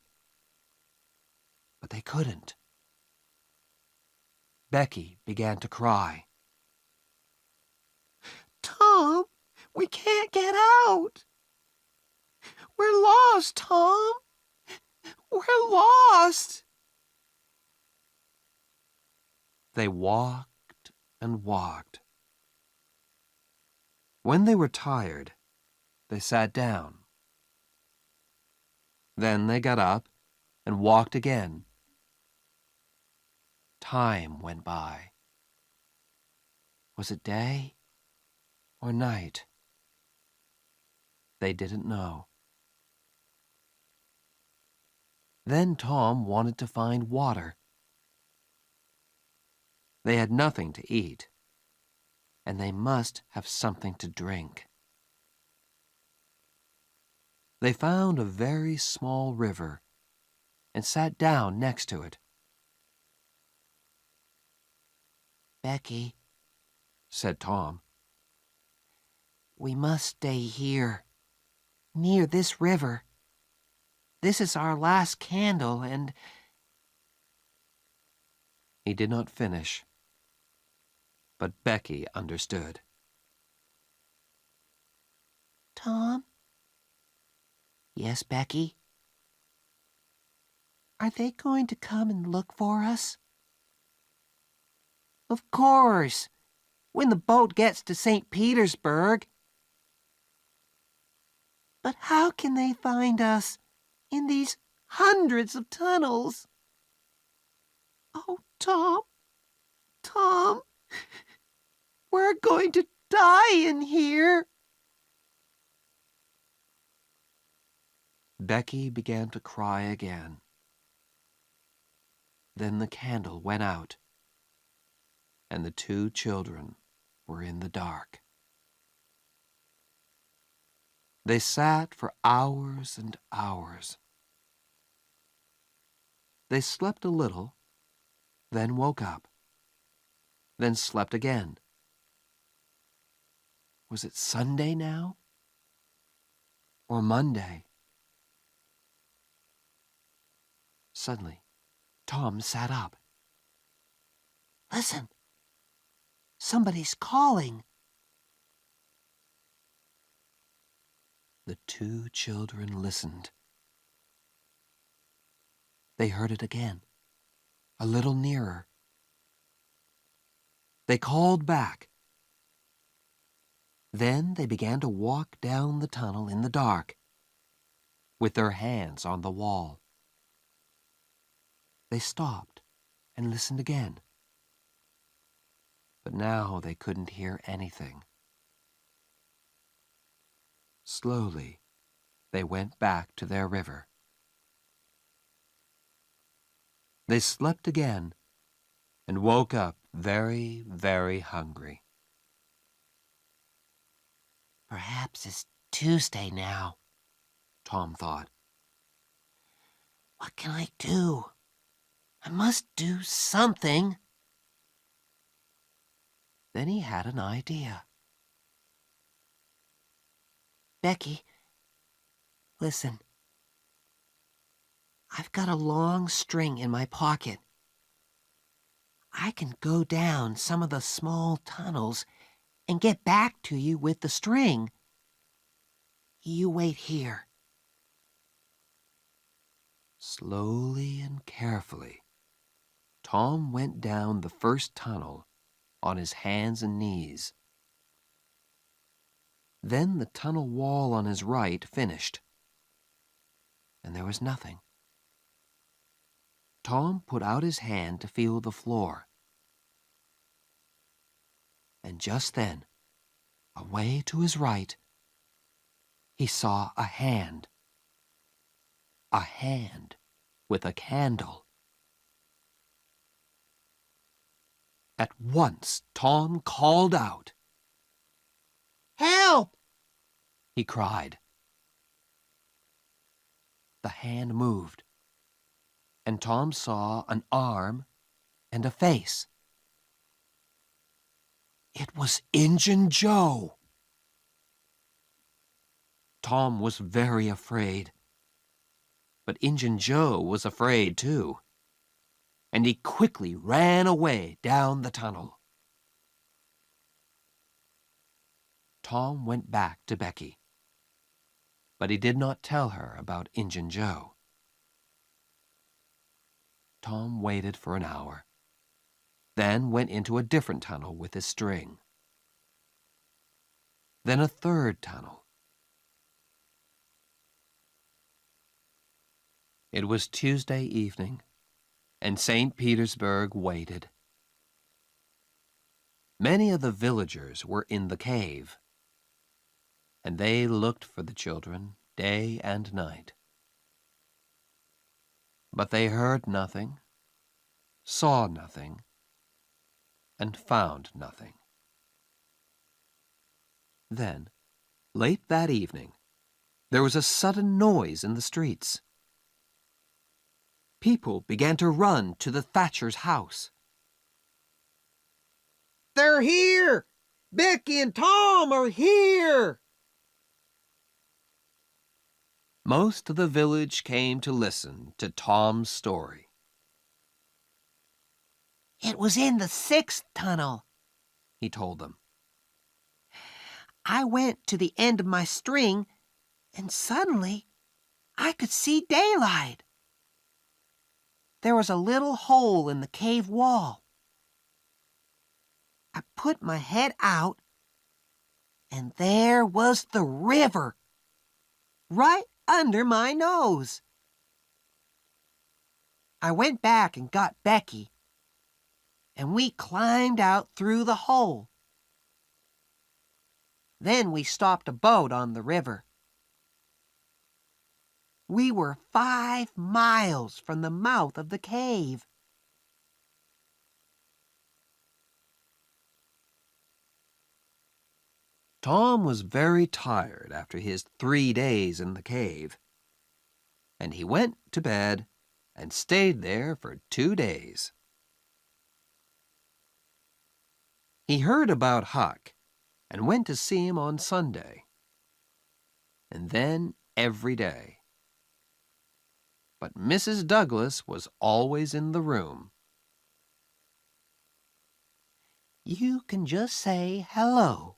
but they couldn't. Becky began to cry. Tom, we can't get out. We're lost, Tom. We're lost. They walked and walked. When they were tired, they sat down. Then they got up and walked again. Time went by. Was it day or night? They didn't know. Then Tom wanted to find water. They had nothing to eat, and they must have something to drink. They found a very small river and sat down next to it. Becky, said Tom. We must stay here, near this river. This is our last candle, and... He did not finish, but Becky understood. Tom? Yes, Becky? Are they going to come and look for us? Of course, when the boat gets to St. Petersburg. But how can they find us in these hundreds of tunnels? Oh, Tom, Tom, we're going to die in here. Becky began to cry again. Then the candle went out, and the two children were in the dark. They sat for hours and hours. They slept a little, then woke up, then slept again. Was it Sunday now? Or Monday? Suddenly, Tom sat up. Listen, somebody's calling. The two children listened. They heard it again, a little nearer. They called back. Then they began to walk down the tunnel in the dark, with their hands on the wall. They stopped and listened again. But now they couldn't hear anything. Slowly, they went back to their river. They slept again and woke up very, very hungry. Perhaps it's Tuesday now, Tom thought. What can I do? I must do something. Then he had an idea. Becky, listen. I've got a long string in my pocket. I can go down some of the small tunnels and get back to you with the string. You wait here. Slowly and carefully, Tom went down the first tunnel on his hands and knees. Then the tunnel wall on his right finished, and there was nothing. Tom put out his hand to feel the floor. And just then, away to his right, he saw a hand. A hand with a candle. At once, Tom called out. Help! He cried. The hand moved, and Tom saw an arm and a face. It was Injun Joe. Tom was very afraid, but Injun Joe was afraid too, and he quickly ran away down the tunnel. Tom went back to Becky, but he did not tell her about Injun Joe. Tom waited for an hour, then went into a different tunnel with his string. Then a third tunnel. It was Tuesday evening, and St. Petersburg waited. Many of the villagers were in the cave, and they looked for the children day and night. But they heard nothing, saw nothing, and found nothing. Then, late that evening, there was a sudden noise in the streets. People began to run to the thatcher's house. They're here! Becky and Tom are here! Most of the village came to listen to Tom's story. It was in the 6th tunnel, He told them. I went to the end of my string, and suddenly I could see daylight. There was a little hole in the cave wall. I put my head out, and there was the river, right under my nose. I went back and got Becky, and we climbed out through the hole. Then we stopped a boat on the river. We were 5 miles from the mouth of the cave. Tom was very tired after his 3 days in the cave, and he went to bed and stayed there for 2 days. He heard about Huck and went to see him on Sunday, and then every day. But Mrs. Douglas was always in the room. You can just say hello,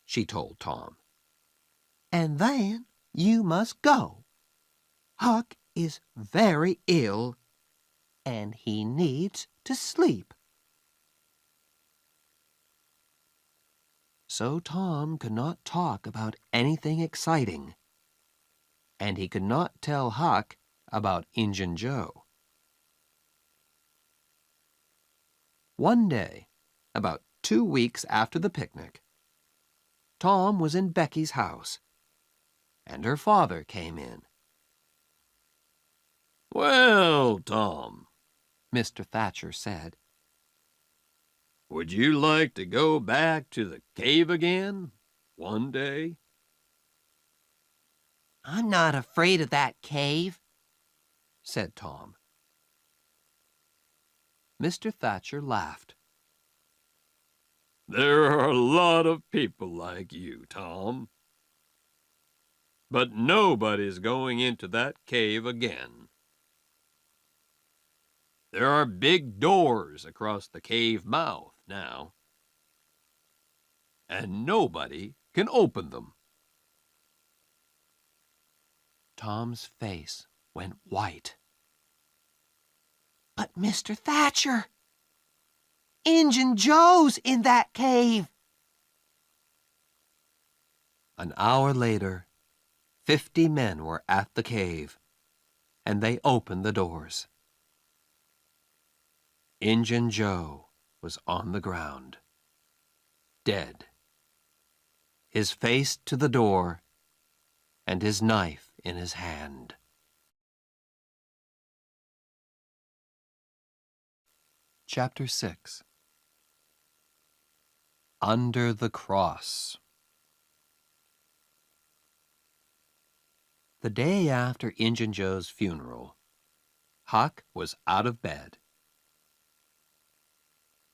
she told Tom. and then you must go. Huck is very ill, and he needs to sleep. So Tom could not talk about anything exciting, and he could not tell Huck about Injun Joe. One day, about 2 weeks after the picnic, Tom was in Becky's house, and her father came in. Well, Tom, Mr. Thatcher said, would you like to go back to the cave again one day? I'm not afraid of that cave, said Tom. Mr. Thatcher laughed. There are a lot of people like you, Tom. But nobody's going into that cave again. There are big doors across the cave mouth now, and nobody can open them. Tom's face went white. But Mr. Thatcher, Injun Joe's in that cave. An hour later, 50 men were at the cave, and they opened the doors. Injun Joe was on the ground, dead, his face to the door and his knife in his hand. Chapter 6. Under the Cross. The day after Injun Joe's funeral, Huck was out of bed.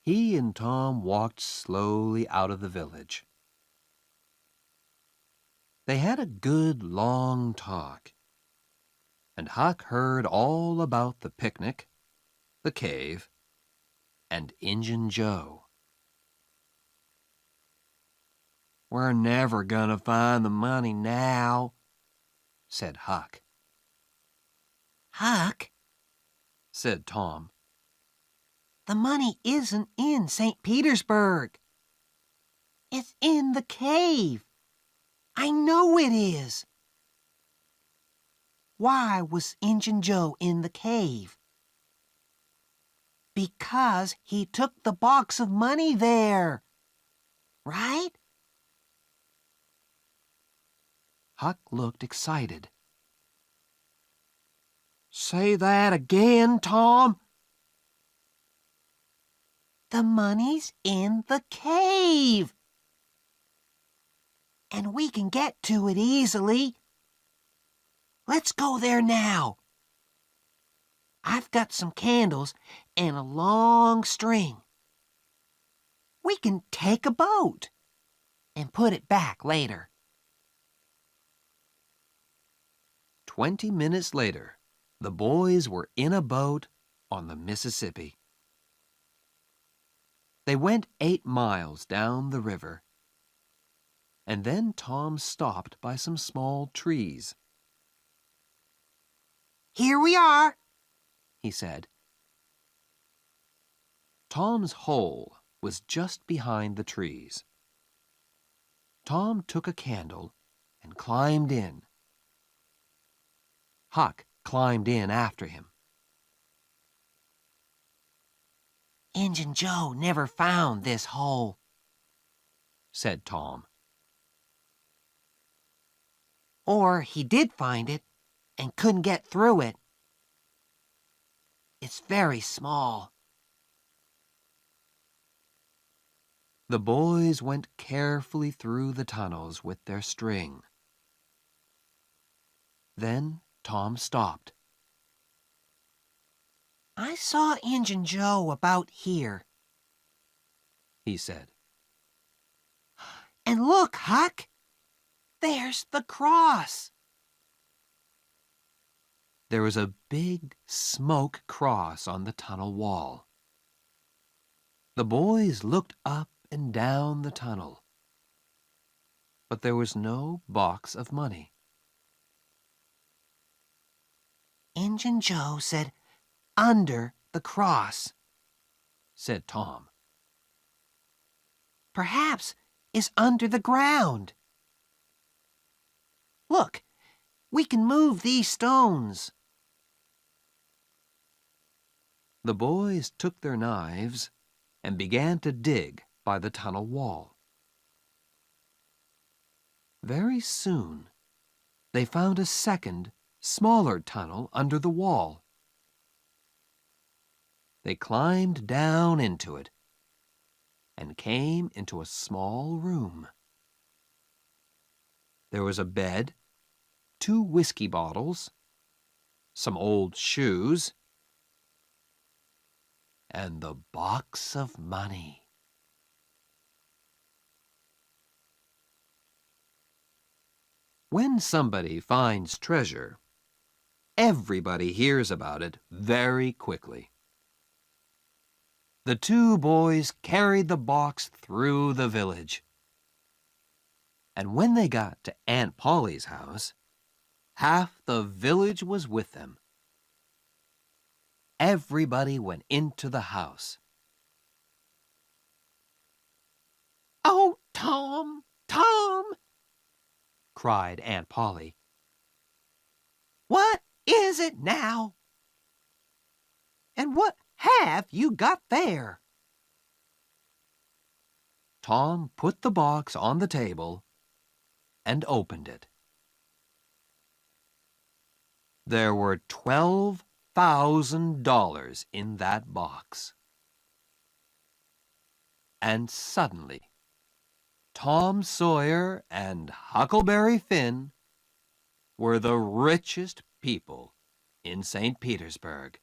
He and Tom walked slowly out of the village. They had a good long talk, and Huck heard all about the picnic, the cave, and Injun Joe. We're never gonna find the money now, said Huck. Huck, Said Tom. the money isn't in St. Petersburg. It's in the cave. I know it is. Why was Injun Joe in the cave? Because he took the box of money there. Right? Huck looked excited. Say that again, Tom. The money's in the cave. And we can get to it easily. Let's go there now. I've got some candles and a long string. We can take a boat and put it back later. 20 minutes later, the boys were in a boat on the Mississippi. They went 8 miles down the river. and then Tom stopped by some small trees. "Here we are," he said. Tom's hole was just behind the trees. Tom took a candle and climbed in. Huck climbed in after him. "Injun Joe never found this hole," said Tom. "Or he did find it and couldn't get through it. It's very small." The boys went carefully through the tunnels with their string. Then Tom stopped. "I saw Injun Joe about here," he said. "And look, Huck, there's the cross." There was a big smoke cross on the tunnel wall. The boys looked up and down the tunnel, but there was no box of money. "Injun Joe said under the cross," said Tom. "Perhaps it's under the ground. Look, we can move these stones." The boys took their knives and began to dig by the tunnel wall. Very soon, they found a second, smaller tunnel under the wall. They climbed down into it and came into a small room. There was a bed, 2 whiskey bottles, some old shoes, and the box of money. When somebody finds treasure, everybody hears about it very quickly. The 2 boys carried the box through the village. And when they got to Aunt Polly's house, half the village was with them. Everybody went into the house. "Oh, Tom, Tom," cried Aunt Polly. "what is it now? And what have you got there?" Tom put the box on the table and opened it. There were $12,000 in that box. And suddenly, Tom Sawyer and Huckleberry Finn were the richest people in St. Petersburg.